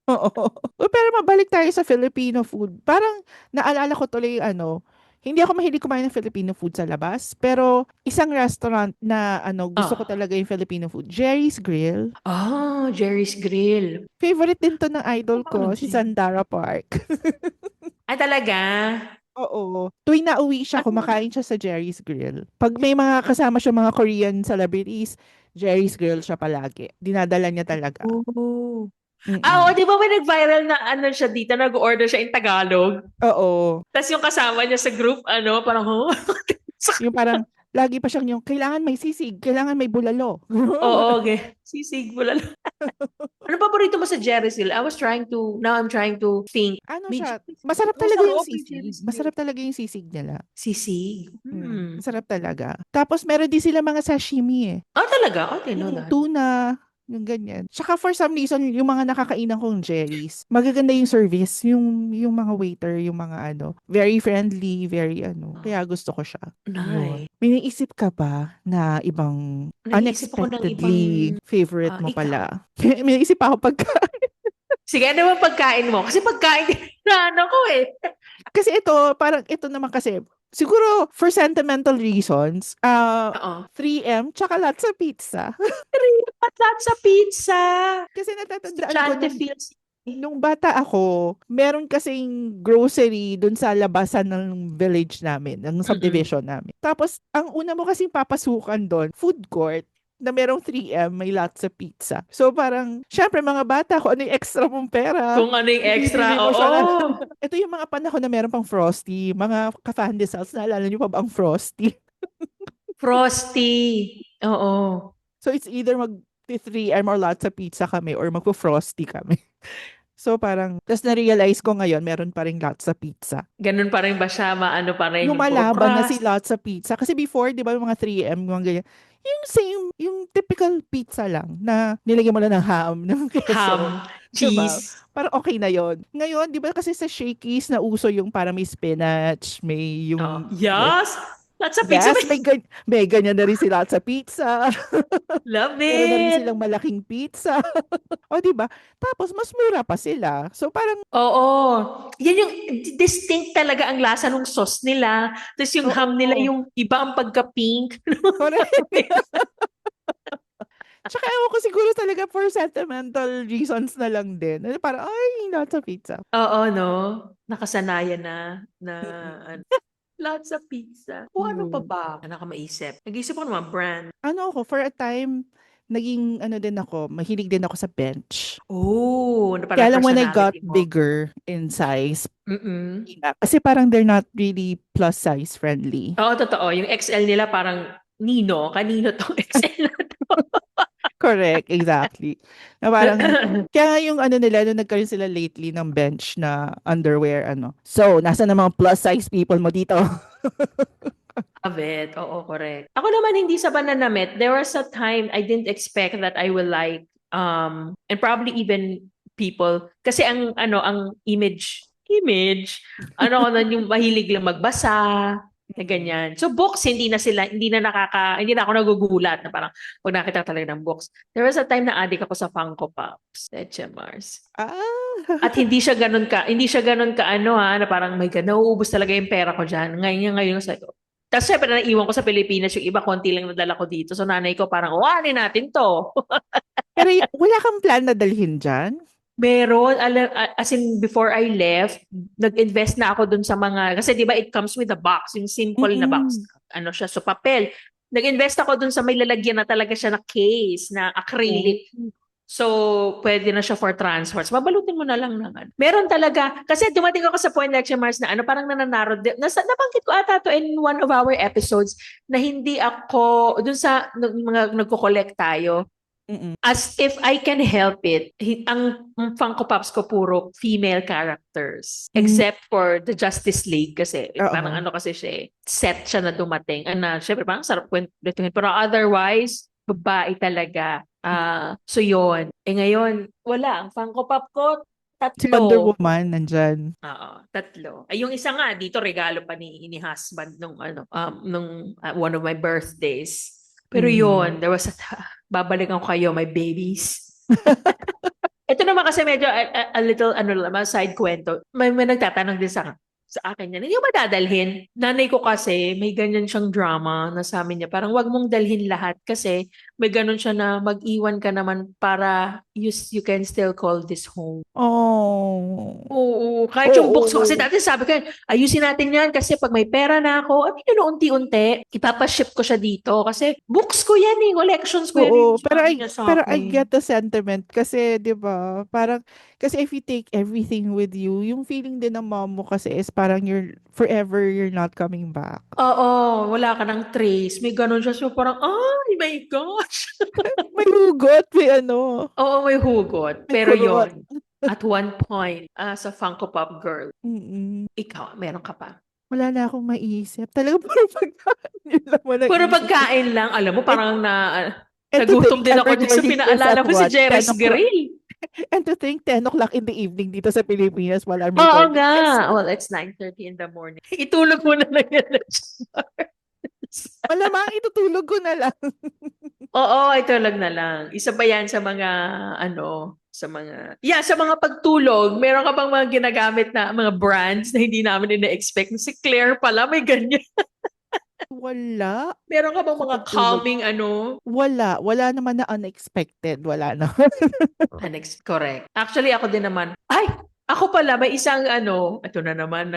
[SPEAKER 2] Oo. Pero mabalik tayo sa Filipino food. Parang naalala ko tuloy ano, hindi ako mahilig kumain ng Filipino food sa labas, pero isang restaurant na ano, gusto ko
[SPEAKER 1] Ah,
[SPEAKER 2] talaga yung Filipino food, Jerry's Grill.
[SPEAKER 1] Jerry's Grill.
[SPEAKER 2] Favorite din to ng idol
[SPEAKER 1] Ano
[SPEAKER 2] ko, si
[SPEAKER 1] Jerry?
[SPEAKER 2] Sandara Park.
[SPEAKER 1] Ay, talaga?
[SPEAKER 2] Oo. Tuwing nauwi siya,
[SPEAKER 1] Ano?
[SPEAKER 2] kumakain siya sa Jerry's Grill. Pag may mga kasama siya mga Korean celebrities, Jerry's Grill siya palagi. Dinadala niya talaga.
[SPEAKER 1] Oh. Oo,
[SPEAKER 2] Mm-mm.
[SPEAKER 1] di ba may nag-viral na ano siya dito, nag-order siya in Tagalog.
[SPEAKER 2] Oo.
[SPEAKER 1] Tapos yung kasama niya sa group, ano, parang,
[SPEAKER 2] Yung parang, lagi pa siyang yung, kailangan may sisig, kailangan may bulalo.
[SPEAKER 1] Oo, okay. Sisig mo lang. Ano paborito mo sa Jerry's Grill? Now I'm trying to think.
[SPEAKER 2] Ano
[SPEAKER 1] May
[SPEAKER 2] siya,
[SPEAKER 1] Jerry's Grill.
[SPEAKER 2] masarap talaga yung
[SPEAKER 1] Masarap yung
[SPEAKER 2] sisig.
[SPEAKER 1] Jerry's Grill.
[SPEAKER 2] Masarap talaga yung sisig nila.
[SPEAKER 1] Sisig?
[SPEAKER 2] Masarap talaga. Tapos meron din sila mga sashimi eh.
[SPEAKER 1] Talaga? I didn't know that.
[SPEAKER 2] Tuna, yung ganyan. Tsaka for some reason, yung mga nakakainan kong Jerry's, magaganda yung service, yung mga waiter, yung mga ano, very friendly, very ano. Kaya gusto ko siya. Yun.
[SPEAKER 1] Nice.
[SPEAKER 2] May naisip ka ba na ibang
[SPEAKER 1] Nag-iisip ako ng ibang,
[SPEAKER 2] unexpectedly favorite mo
[SPEAKER 1] ikaw.
[SPEAKER 2] pala? May naisip ako pagka
[SPEAKER 1] Sige, ano ba pagkain mo? Kasi pagkain, na ano ko eh.
[SPEAKER 2] kasi ito, parang ito naman kasi, siguro for sentimental reasons,
[SPEAKER 1] Oo.
[SPEAKER 2] 3M, tsaka lots of pizza.
[SPEAKER 1] Patat sa pizza.
[SPEAKER 2] Kasi natatandaan ko
[SPEAKER 1] Estudyante feels.
[SPEAKER 2] nung bata ako, meron kasing grocery dun sa labasan ng village namin, ng
[SPEAKER 1] Mm-mm.
[SPEAKER 2] subdivision namin. Tapos, ang una mo kasing papasukan doon, food court, na merong 3M, may lots of pizza. So parang, syempre mga bata, kung ano yung extra mong pera,
[SPEAKER 1] Kung ano yung extra,
[SPEAKER 2] ibibili mo
[SPEAKER 1] oo.
[SPEAKER 2] siya na. Ito yung mga panahon na meron pang Frosty, mga ka-Fandesals, naalala niyo pa ba ang Frosty?
[SPEAKER 1] Frosty. Oo.
[SPEAKER 2] So it's either mag 3M or lots of pizza kami or magpo-Frosty kami. So parang, tapos na-realize ko ngayon, meron pa rin lots of pizza.
[SPEAKER 1] Ganun pa rin ba siya? Maano pa rin yung puro
[SPEAKER 2] Lumalaban na si
[SPEAKER 1] crust,
[SPEAKER 2] lots of pizza. Kasi before, di ba, yung mga 3M, mga ganyan, yung same, yung typical pizza lang na nilagyan mo lang ng ham, ng queso.
[SPEAKER 1] ham,
[SPEAKER 2] Di ba?
[SPEAKER 1] cheese.
[SPEAKER 2] Parang okay na yon. Ngayon, di ba kasi sa Shakey's na uso yung parang may spinach, may
[SPEAKER 1] Oh.
[SPEAKER 2] yung
[SPEAKER 1] Yes! Lots of pizza.
[SPEAKER 2] yes, may ganyan na rin si lots of pizza.
[SPEAKER 1] Love
[SPEAKER 2] Meron na rin
[SPEAKER 1] it!
[SPEAKER 2] silang malaking pizza. O, di ba? Tapos, mas mura pa sila. So, parang,
[SPEAKER 1] Oo. Yan yung distinct talaga ang lasa ng sauce nila. Tapos yung ham nila,
[SPEAKER 2] oo.
[SPEAKER 1] yung iba ang pagka-pink.
[SPEAKER 2] Correct. Tsaka ewan ko siguro talaga for sentimental reasons na lang din. Ano, parang, ay, lots of pizza.
[SPEAKER 1] Oo, no? Nakasanayan na
[SPEAKER 2] Mm-mm.
[SPEAKER 1] ano. Lots of pizza. O ano pa
[SPEAKER 2] Yun.
[SPEAKER 1] ba? Ano ka maisip? Nag-isip ako ng mga brand.
[SPEAKER 2] Ano ako, for a time, naging ano din ako, mahilig din ako sa bench.
[SPEAKER 1] Oh, na parang
[SPEAKER 2] Kaya lang when I got
[SPEAKER 1] personality mo.
[SPEAKER 2] bigger in size,
[SPEAKER 1] Mm.
[SPEAKER 2] hindi na. Kasi parang they're not really plus size friendly.
[SPEAKER 1] Oo, totoo. Yung XL nila parang Nino, kanino tong XL na to?
[SPEAKER 2] Correct, exactly. Na parang, kaya nga yung ano nila, nung nagkaroon sila lately ng bench na underwear, ano. So, nasa na mga plus size people mo dito?
[SPEAKER 1] Avet, oo, correct. Ako naman hindi sa bananamit. There was a time I didn't expect that I will like and probably even people kasi ang image ano ko nun, yung mahilig lang magbasa na ganyan. So books hindi na ako nagugulat na parang pag nakita talaga ng books. There was a time na addict ako sa Funko Pops, Leche Mars.
[SPEAKER 2] Ah,
[SPEAKER 1] At hindi siya ganun ka ano ha, na parang my God, nauubos talaga yung pera ko dyan. Ngayon sa tapos syempre naiwan ko sa Pilipinas, yung iba konti lang nadala ko dito. So nanay ko parang, ano natin to.
[SPEAKER 2] pero wala kang plan na dalhin dyan?
[SPEAKER 1] Meron, as in before I left, nag-invest na ako dun sa mga, kasi di ba it comes with a box, yung simple na box.
[SPEAKER 2] Mm-mm.
[SPEAKER 1] Ano siya, so papel. Nag-invest ako dun sa may lalagyan na talaga siya na case, na
[SPEAKER 2] Oh.
[SPEAKER 1] acrylic. So, pwede na siya for transports. Babalutin mo na lang ng ano. Meron talaga, kasi dumating ako sa point, Lecture Mars, na ano, parang nananarod. Nabanggit ko ata to in one of our episodes, na hindi ako, dun sa mga nagko-collect tayo,
[SPEAKER 2] Mm-mm.
[SPEAKER 1] as if I can help it, ang Funko Pops ko puro female characters.
[SPEAKER 2] Mm.
[SPEAKER 1] Except for the Justice League kasi parang
[SPEAKER 2] Oo.
[SPEAKER 1] ano kasi siya set siya na dumating. Syempre parang sarap kwentuhin. Pero otherwise, babae talaga. So yun. Ngayon, wala. Ang Funko Pop ko,
[SPEAKER 2] Si Wonder
[SPEAKER 1] tatlo.
[SPEAKER 2] Woman nandyan.
[SPEAKER 1] Oo, tatlo. Ay, yung isa nga, dito regalo pa ni husband nung one of my birthdays. Pero
[SPEAKER 2] Mm.
[SPEAKER 1] yun, there was babalikan ko kayo, my babies. Ito naman kasi medyo a little ano lang, side kwento. May nagtatanong din sa akin yan. Hindi mo madadalhin. Nanay ko kasi may ganyan siyang drama na sa amin niya. Parang wag mong dalhin lahat kasi may ganun siya na mag-iwan ka naman para you can still call this home.
[SPEAKER 2] Oh.
[SPEAKER 1] Oo, kahit yung books ko. Kasi
[SPEAKER 2] Oo.
[SPEAKER 1] dati sabi ko, ayusin natin yan kasi pag may pera na ako, unti-unti, ipapaship ko siya dito. Kasi books ko yan eh, collections ko yan yung
[SPEAKER 2] Oo,
[SPEAKER 1] sabi niya sa
[SPEAKER 2] pero I
[SPEAKER 1] akin.
[SPEAKER 2] get the sentiment kasi 'di ba? Parang kasi if you take everything with you, yung feeling din ng mom mo kasi is parang you're not coming back.
[SPEAKER 1] Oo, wala ka ng trace. May ganun siya. So parang, ay my gosh.
[SPEAKER 2] May hugot, may ano,
[SPEAKER 1] Oo, may hugot.
[SPEAKER 2] may
[SPEAKER 1] Pero
[SPEAKER 2] kurot.
[SPEAKER 1] yon at one point, sa Funko Pop Girl,
[SPEAKER 2] Mm.
[SPEAKER 1] ikaw, meron ka pa.
[SPEAKER 2] Wala na akong maisip. Talaga puro pagkain yun lang mo
[SPEAKER 1] Puro
[SPEAKER 2] naisip ko.
[SPEAKER 1] pagkain lang. Alam mo,
[SPEAKER 2] And,
[SPEAKER 1] parang
[SPEAKER 2] and to
[SPEAKER 1] nagutom
[SPEAKER 2] think
[SPEAKER 1] din
[SPEAKER 2] I'm
[SPEAKER 1] ako dyan sa
[SPEAKER 2] recording this
[SPEAKER 1] pinaalala
[SPEAKER 2] at
[SPEAKER 1] mo si
[SPEAKER 2] what? 10
[SPEAKER 1] Jerry's
[SPEAKER 2] o'clock.
[SPEAKER 1] Grill.
[SPEAKER 2] And to think 10 o'clock in the evening dito sa Pilipinas while I'm
[SPEAKER 1] Oo
[SPEAKER 2] recording this.
[SPEAKER 1] nga. Well, it's 9:30 in the morning. Itulog mo na lang yan.
[SPEAKER 2] Malamang itutulog ko na lang.
[SPEAKER 1] Oo, itulog na lang. Isa pa yan sa mga, sa mga pagtulog. Meron ka bang mga ginagamit na mga brands na hindi namin ina-expect? Si Claire pala, may ganyan.
[SPEAKER 2] Wala.
[SPEAKER 1] Meron ka bang
[SPEAKER 2] Sa
[SPEAKER 1] mga
[SPEAKER 2] pagtulog.
[SPEAKER 1] calming
[SPEAKER 2] Wala. Wala naman na unexpected. Wala na.
[SPEAKER 1] correct. Actually, ako din naman. Ay! Ako pala, may isang ito na naman,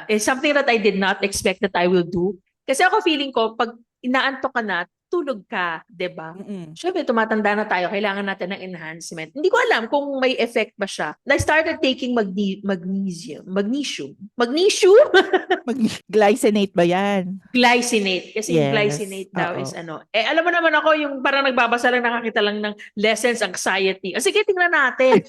[SPEAKER 1] it's something that I did not expect that I will do. Kasi ako feeling ko, pag inaantok ka na, tulog ka, 'di ba?
[SPEAKER 2] Mm-mm.
[SPEAKER 1] Syempre, tumatanda na tayo, kailangan natin ng enhancement. Hindi ko alam kung may effect ba siya. I started taking magnesium. Magnesium? Magnesium?
[SPEAKER 2] Glycinate ba yan?
[SPEAKER 1] Glycinate. Kasi yung
[SPEAKER 2] Yes.
[SPEAKER 1] glycinate daw is
[SPEAKER 2] Oo.
[SPEAKER 1] alam mo naman ako, yung parang nagbabasa lang, nakakita lang ng lessons, anxiety. Sige, tingnan natin.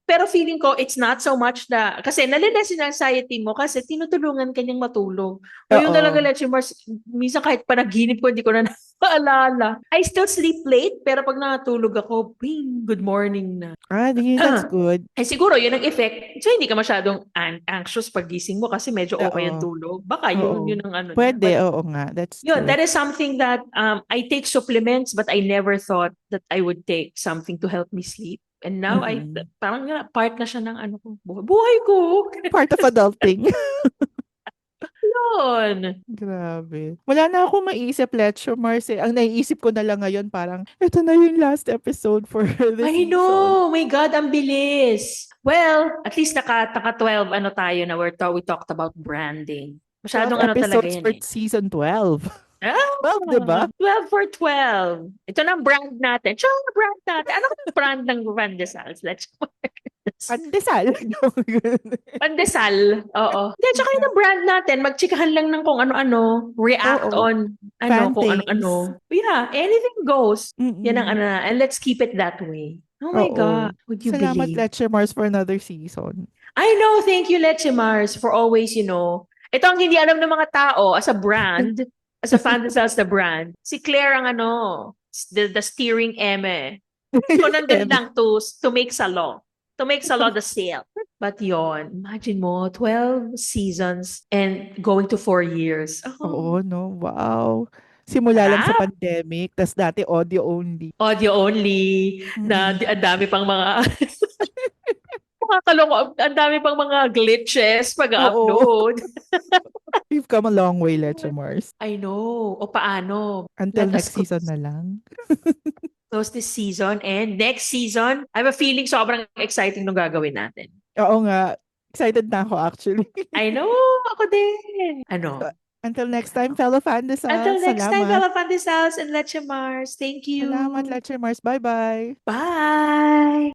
[SPEAKER 1] Pero feeling ko, it's not so much kasi naliless yung anxiety mo kasi tinutulungan kanyang matulog. Ngayon talaga,
[SPEAKER 2] Oo.
[SPEAKER 1] Leche Mars, minsan kahit panaginip ko, hindi ko na naalala. I still sleep late, pero pag nakatulog ako, bing, good morning na.
[SPEAKER 2] That's good.
[SPEAKER 1] Siguro, yun ang effect. So, hindi ka masyadong anxious pag gising mo kasi medyo okay ang
[SPEAKER 2] Oo.
[SPEAKER 1] tulog. Baka
[SPEAKER 2] Oo.
[SPEAKER 1] yun ang niya.
[SPEAKER 2] Pwede,
[SPEAKER 1] But,
[SPEAKER 2] oo nga. That's
[SPEAKER 1] yun,
[SPEAKER 2] true.
[SPEAKER 1] that is something that I take supplements, but I never thought that I would take something to help me sleep. And now,
[SPEAKER 2] Mm-mm.
[SPEAKER 1] parang part na siya ng buhay ko.
[SPEAKER 2] Part of adulting.
[SPEAKER 1] Yun.
[SPEAKER 2] Grabe. Wala na akong maisip, Lecho Mars. Ang naiisip ko na lang ngayon, parang, ito na yung last episode for this
[SPEAKER 1] I
[SPEAKER 2] season.
[SPEAKER 1] know. My God, ang bilis. Well, at least naka 12 tayo na we talked about branding.
[SPEAKER 2] 12
[SPEAKER 1] Masyadong talaga
[SPEAKER 2] episodes
[SPEAKER 1] yan
[SPEAKER 2] for
[SPEAKER 1] eh.
[SPEAKER 2] season 12. Well, di ba?
[SPEAKER 1] 12 for 12. Ito na ang brand natin. Tsaka brand natin. Ano ang brand ng Pandesals? Let's
[SPEAKER 2] Pandesal.
[SPEAKER 1] Pandesal. Oo. Hindi, tsaka yun ang brand natin. Magchikahan lang ng kung ano-ano. React
[SPEAKER 2] Oo.
[SPEAKER 1] on
[SPEAKER 2] Fan
[SPEAKER 1] kung
[SPEAKER 2] things.
[SPEAKER 1] ano-ano. Yeah, anything goes. Yan ang
[SPEAKER 2] Mm-mm.
[SPEAKER 1] and let's keep it that way. Oh my
[SPEAKER 2] Oo.
[SPEAKER 1] God. Would you
[SPEAKER 2] Salamat,
[SPEAKER 1] believe?
[SPEAKER 2] Leche Mars, for another season.
[SPEAKER 1] I know. Thank you, Leche Mars, for always, ito ang hindi alam ng mga tao as a brand, as a fan themselves the brand. Si Claire ang the steering eme. So, nandun
[SPEAKER 2] Em.
[SPEAKER 1] lang to make salon. To make salon the sale. But yon, imagine mo, 12 seasons and going to 4 years.
[SPEAKER 2] Oo, no? Wow. Simula lang sa
[SPEAKER 1] Sarap.
[SPEAKER 2] pandemic, tas dati audio only.
[SPEAKER 1] Audio only, na
[SPEAKER 2] Mm-mm.
[SPEAKER 1] ang dami pang mga makakaloko, ang dami pang mga glitches
[SPEAKER 2] Oo.
[SPEAKER 1] pag-upload.
[SPEAKER 2] We've come a long way, Leche Mars.
[SPEAKER 1] I know. O paano?
[SPEAKER 2] Until
[SPEAKER 1] Let us
[SPEAKER 2] next season na lang.
[SPEAKER 1] close this season and next season, I have a feeling sobrang exciting nung gagawin natin.
[SPEAKER 2] Oo nga. Excited na ako actually.
[SPEAKER 1] I know, ako din. Ano?
[SPEAKER 2] Until next time, fellow Fandesal.
[SPEAKER 1] Until next time,
[SPEAKER 2] Salamat.
[SPEAKER 1] Bella Pandesals and Leche Mars. Thank you.
[SPEAKER 2] Salamat, Leche Mars. Bye-bye.
[SPEAKER 1] Bye.